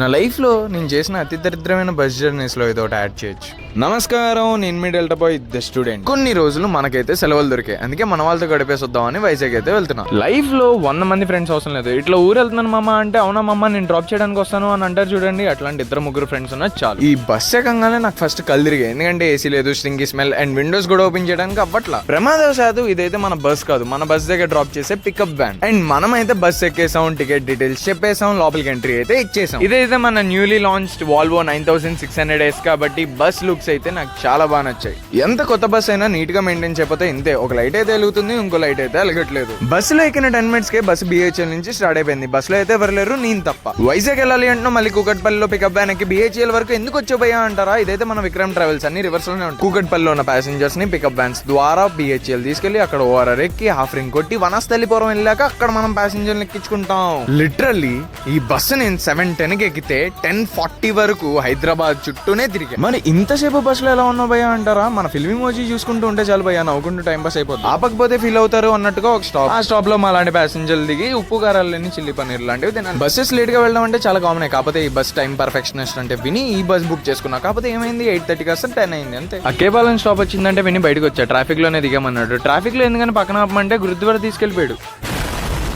నా లైఫ్లో నేను చేసిన అతి దరిద్రమైన బస్ జర్నీస్లో ఏదో ఒకటి యాడ్ చేయొచ్చు. నమస్కారం, నేను మీ డెల్టా బాయ్ ద స్టూడెంట్. కొన్ని రోజులు మనకైతే సెలవులు దొరికాయి, అందుకే మన వాళ్ళతో గడిపేసి వద్దామని వైజాగ్ అయితే వెళ్తున్నాం. లైఫ్లో 100 మంది ఫ్రెండ్స్ అవసరం లేదు. ఇట్లా ఊరు వెళ్తున్నాను మమ్మ అంటే, అవునా మమ్మ నేను డ్రాప్ చేయడానికి వస్తాను అని అంటారు చూడండి. అట్లాంటి 2-3 ఫ్రెండ్స్ ఉన్నా చాలు. ఈ బస్ ఎక్కగానే నాకు ఫస్ట్ కళ్ళు తిరిగాయి, ఎందుకంటే ఏసీ లేదు, స్టింగి స్మెల్ అండ్ విండోస్ కూడా ఓపెన్ చేయడానికి అవ్వట్లా. ప్రమాదవశాత్తు ఇదైతే మన బస్ కాదు, మన బస్ దగ్గర డ్రాప్ చేసే పికప్ వ్యాన్. అండ్ మనమైతే బస్ ఎక్కేసాం, టికెట్ డీటెయిల్స్ చెప్పేసాం, లోపలికి ఎంట్రీ అయితే ఇచ్చేసాం. ఇదైతే మన న్యూలీ లాంచ్డ్ వాల్వో 9600S కాబట్టి బస్ లుక్స్ అయితే నాకు చాలా బాగా నచ్చాయి. ఎంత కొత్త బస్ అయినా నీట్ గా మెయింటైన్ చేయకపోతే ఇంతే, ఒక లైట్ అయితే వెలుగుతుంది, ఇంకో లైట్ అయితే వెలగట్లేదు. బస్సులో ఎక్కిన 10 minutes కే బస్సు BHL నుంచి స్టార్ట్ అయిపోయింది. బస్సులో అయితే ఎవరు లేరు, నేను తప్ప. వైజాగ్ వెళ్ళాలి అంటున్నా, మళ్ళీ కూకట్పల్లిలో పికప్ వ్యాన్ ఎక్కి BHL వరకు ఎందుకు వచ్చేపోయా అంటారా? ఇదైతే మన విక్రమ్ ట్రావెల్స్ అన్ని రివర్స్ లోనే ఉంటాయి. కూకట్పల్లిలో ఉన్న ప్యాసింజర్స్ ని పికప్ వ్యాన్స్ ద్వారా BHL తీసుకెళ్లి అక్కడ ORR ఎక్కి హాఫ్ రింగ్ కొట్టి వనస్థలిపురం వెళ్ళాక అక్కడ మనం ప్యాసింజర్లు ఎక్కించుకుంటాం. లిటరల్లీ ఈ బస్సు నేను 7:10కి ఎక్కితే 10:40 వరకు హైదరాబాద్ చుట్టూనే తిరిగి. మరి ఇంతసేపు బస్సులో ఎలా ఉన్నావు భయ్యా అంటారా? మన ఫిల్మ్ మోజీ చూసుకుంటూ ఉంటే చాలు భయ్యా, నవ్వుకుంటూ టైం పాస్ అయిపోతుంది. ఆపకపోతే ఫీల్ అవుతారు అన్నట్టుగా ఒక స్టాప్. ఆ స్టాప్ లో మా లాంటి ప్యాసింజర్లు దిగి ఉప్పు కారాలని చిల్లి పన్నీర్ లాంటివి తినాలి. బస్సెస్ లేట్ గా వెళ్ళడం అంటే చాలా కామన్. కాకపోతే ఈ బస్ టైం పర్ఫెక్షనిస్ట్ అంటే విని ఈ బస్ బుక్ చేసుకున్నా. కాకపోతే ఏమైంది, 8:30 కాస్త 10 అయింది అంతే. అక్కేపాలెం స్టాప్ వచ్చిందంటే విని బయటకు వచ్చా. ట్రాఫిక్ లోనే దిగామన్నాడు. ట్రాఫిక్ లో ఎందుకని పక్కన ఆపమంటే గురుద్వారా తీసుకెళ్లిపోయాడు.